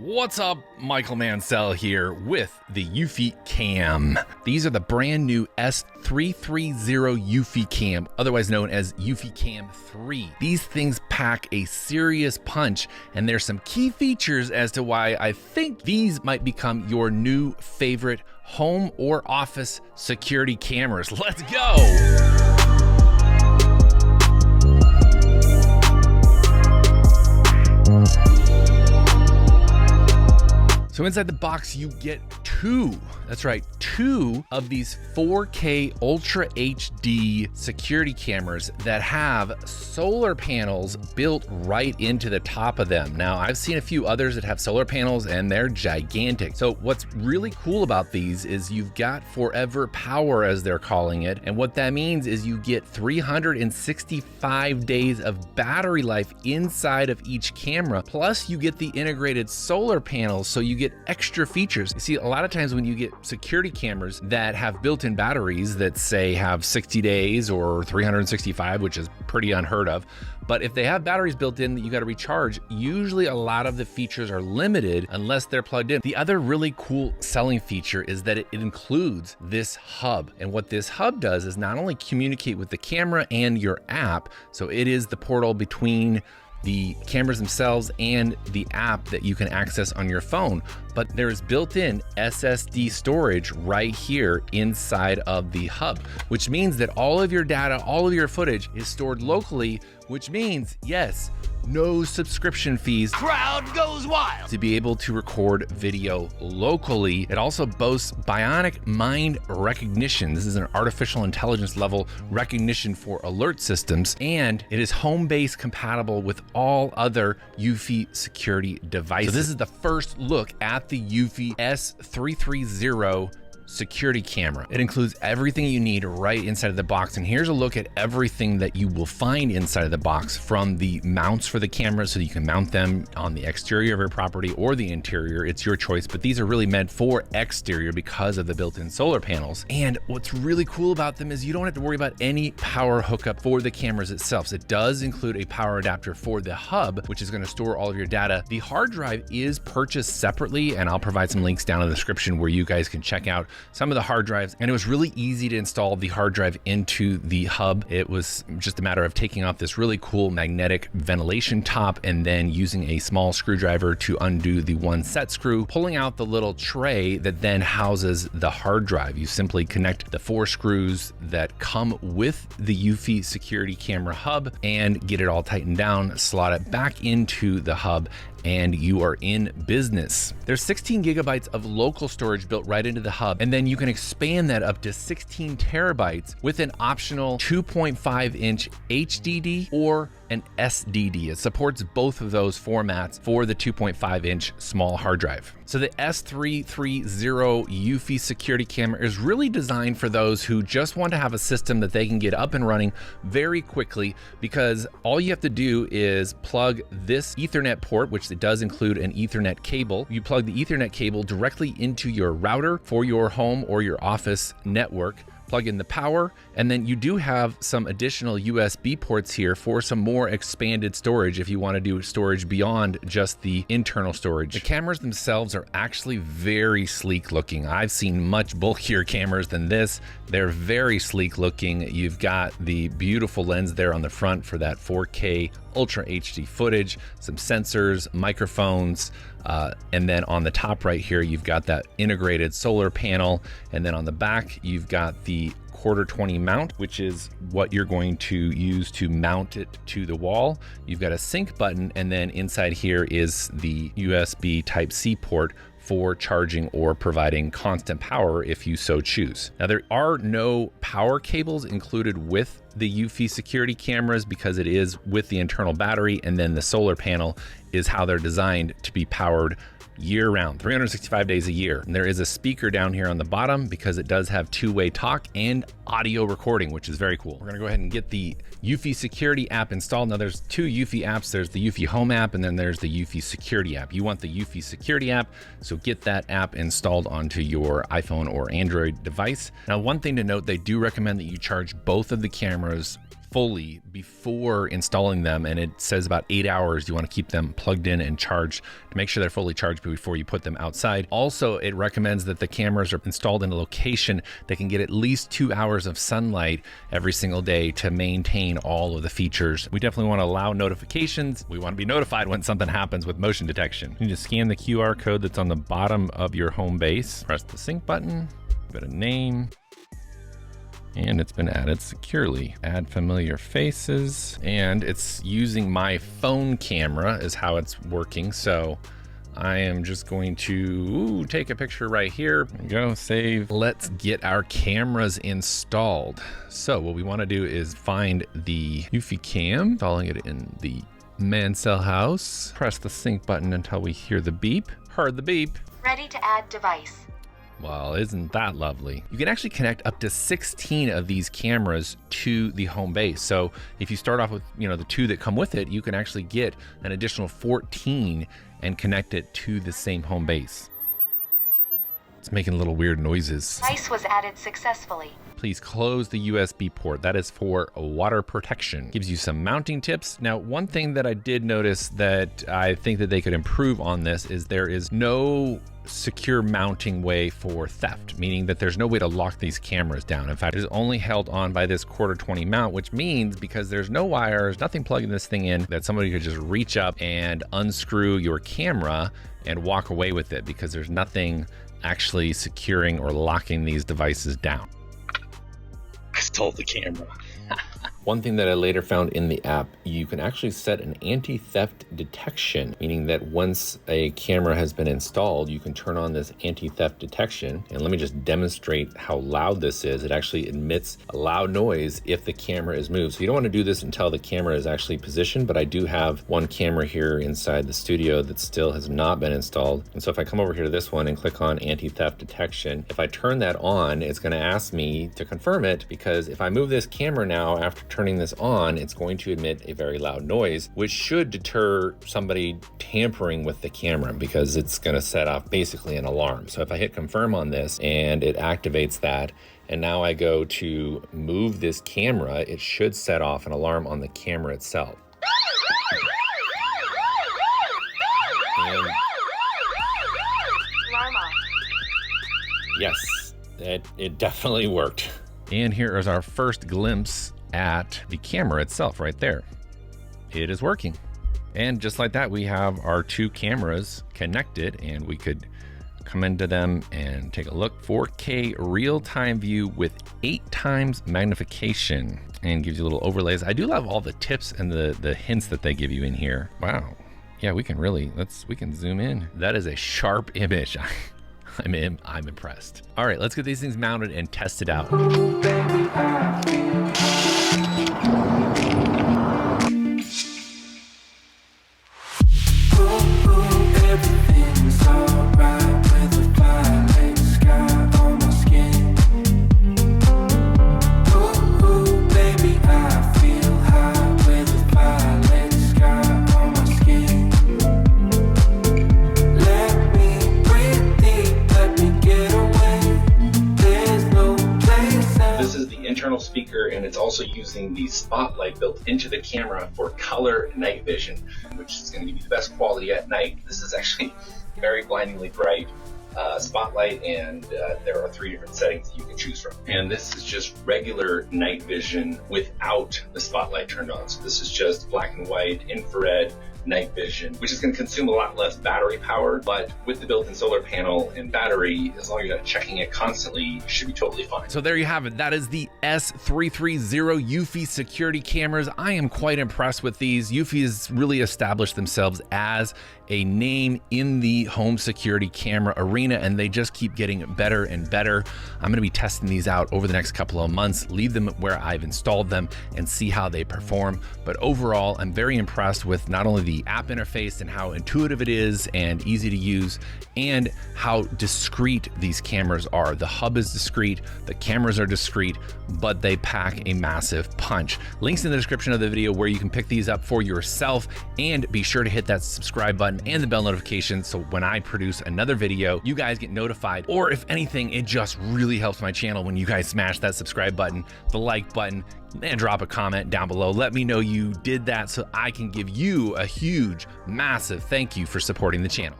What's up? Michael Mansell here with the EufyCam. These are the brand new S330 EufyCam, otherwise known as EufyCam 3. These things pack a serious punch, and there's some key features as to why I think these might become your new favorite home or office security cameras. Let's go! So inside the box, you get two of these 4K Ultra HD security cameras that have solar panels built right into the top of them. Now, I've seen a few others that have solar panels and they're gigantic. So what's really cool about these is you've got forever power, as they're calling it. And what that means is you get 365 days of battery life inside of each camera. Plus you get the integrated solar panels, so you get extra features. You see, a lot of times when you get security cameras that have built-in batteries that say have 60 days or 365, which is pretty unheard of, but if they have batteries built in that you got to recharge, usually a lot of the features are limited unless they're plugged in. The other really cool selling feature is that it includes this hub. And what this hub does is not only communicate with the camera and your app, so it is the portal between the cameras themselves and the app that you can access on your phone, but there's built-in SSD storage right here inside of the hub, which means that all of your data, all of your footage is stored locally, which means, yes, no subscription fees. Crowd goes wild. To be able to record video locally. It also boasts bionic mind recognition. This is an artificial intelligence level recognition for alert systems, and it is Homebase compatible with all other Eufy security devices. So this is the first look at the Eufy S330 security camera. It includes everything you need right inside of the box. And here's a look at everything that you will find inside of the box, from the mounts for the camera, so you can mount them on the exterior of your property or the interior. It's your choice, but these are really meant for exterior because of the built-in solar panels. And what's really cool about them is you don't have to worry about any power hookup for the cameras itself. So it does include a power adapter for the hub, which is going to store all of your data. The hard drive is purchased separately, and I'll provide some links down in the description where you guys can check out some of the hard drives. And it was really easy to install the hard drive into the hub. It was just a matter of taking off this really cool magnetic ventilation top and then using a small screwdriver to undo the one set screw, pulling out the little tray that then houses the hard drive. You simply connect the 4 screws that come with the Eufy security camera hub and get it all tightened down, slot it back into the hub, and you are in business. There's 16 gigabytes of local storage built right into the hub, and then you can expand that up to 16 terabytes with an optional 2.5-inch HDD or an SDD. It supports both of those formats for the 2.5-inch small hard drive. So the S330 Eufy security camera is really designed for those who just want to have a system that they can get up and running very quickly, because all you have to do is plug this Ethernet port, which it does include an Ethernet cable. You plug the Ethernet cable directly into your router for your home or your office network, plug in the power, and then you do have some additional USB ports here for some more expanded storage if you want to do storage beyond just the internal storage. The cameras themselves are actually very sleek looking. I've seen much bulkier cameras than this. They're very sleek looking. You've got the beautiful lens there on the front for that 4K Ultra HD footage, some sensors, microphones, and then on the top right here, you've got that integrated solar panel. And then on the back, you've got the 1/4-20 mount, which is what you're going to use to mount it to the wall. You've got a sync button, and then inside here is the USB Type-C port for charging or providing constant power if you so choose. Now, there are no power cables included with the Eufy security cameras because it is with the internal battery, and then the solar panel is how they're designed to be powered year-round, 365 days a year. And there is a speaker down here on the bottom because it does have two-way talk and audio recording, which is very cool. We're gonna go ahead and get the Eufy security app installed. Now there's 2 Eufy apps. There's the Eufy Home app, and then there's the Eufy security app. You want the Eufy security app, so get that app installed onto your iPhone or Android device. Now, one thing to note, they do recommend that you charge both of the cameras fully before installing them, and it says about 8 hours you want to keep them plugged in and charged to make sure they're fully charged before you put them outside. Also, it recommends that the cameras are installed in a location that can get at least 2 hours of sunlight every single day to maintain all of the features. We definitely want to allow notifications. We want to be notified when something happens with motion detection. You need to scan the QR code that's on the bottom of your Homebase. Press the sync button, give it a name, and it's been added securely. Add familiar faces, and it's using my phone camera is how it's working. So I am just going to take a picture right here. There we go, save. Let's get our cameras installed. So what we want to do is find the EufyCam, installing it in the ManShed house. Press the sync button until we hear the beep. Heard the beep. Ready to add device. Well, isn't that lovely? You can actually connect up to 16 of these cameras to the Homebase. So if you start off with, the 2 that come with it, you can actually get an additional 14 and connect it to the same Homebase. It's making little weird noises. Device was added successfully. Please close the USB port. That is for water protection. Gives you some mounting tips. Now, one thing that I did notice that I think that they could improve on this is there is no secure mounting way for theft, meaning that there's no way to lock these cameras down. In fact, it is only held on by this 1/4-20 mount, which means because there's no wires, nothing plugging this thing in, that somebody could just reach up and unscrew your camera and walk away with it because there's nothing actually securing or locking these devices down. I stole the camera. One thing that I later found in the app, you can actually set an anti-theft detection, meaning that once a camera has been installed, you can turn on this anti-theft detection. And let me just demonstrate how loud this is. It actually emits a loud noise if the camera is moved. So you don't want to do this until the camera is actually positioned, but I do have one camera here inside the studio that still has not been installed. And so if I come over here to this one and click on anti-theft detection, if I turn that on, it's going to ask me to confirm it, because if I move this camera now after turning this on, it's going to emit a very loud noise, which should deter somebody tampering with the camera because it's going to set off basically an alarm. So if I hit confirm on this and it activates that, and now I go to move this camera, it should set off an alarm on the camera itself. And Alarm off. yes, it definitely worked. And here is our first glimpse at the camera itself right there. It is working. And just like that, we have our 2 cameras connected, and we could come into them and take a look. 4K real-time view with 8 times magnification, and gives you little overlays. I do love all the tips and the hints that they give you in here. Wow. Yeah, we can really, we can zoom in. That is a sharp image. I'm impressed. All right, let's get these things mounted and tested out. Ooh, baby, I feel everything's alright with the violet sky on my skin. Ooh, baby, I feel high with the violet sky on my skin. Let me breathe deep, let me get away. There's no place else. This is the internal speaker, and it's also using the spotlight built into the camera for color night vision, which is going to give you the best quality at night. This is actually very blindingly bright spotlight, and there are 3 different settings that you can choose from. And this is just regular night vision without the spotlight turned on. So this is just black and white, infrared, night vision, which is going to consume a lot less battery power, but with the built-in solar panel and battery, as long as you're not checking it constantly, you should be totally fine. So there you have it. That is the S330 Eufy security cameras. I am quite impressed with these. Eufy has really established themselves as a name in the home security camera arena, and they just keep getting better and better. I'm going to be testing these out over the next couple of months, leave them where I've installed them and see how they perform. But overall, I'm very impressed with not only the app interface and how intuitive it is and easy to use, and how discreet these cameras are. The hub is discreet, the cameras are discreet, but they pack a massive punch. Links in the description of the video where you can pick these up for yourself, and be sure to hit that subscribe button and the bell notification so when I produce another video, you guys get notified. Or if anything, it just really helps my channel when you guys smash that subscribe button, the like button, and drop a comment down below. Let me know you did that so I can give you a huge, massive thank you for supporting the channel.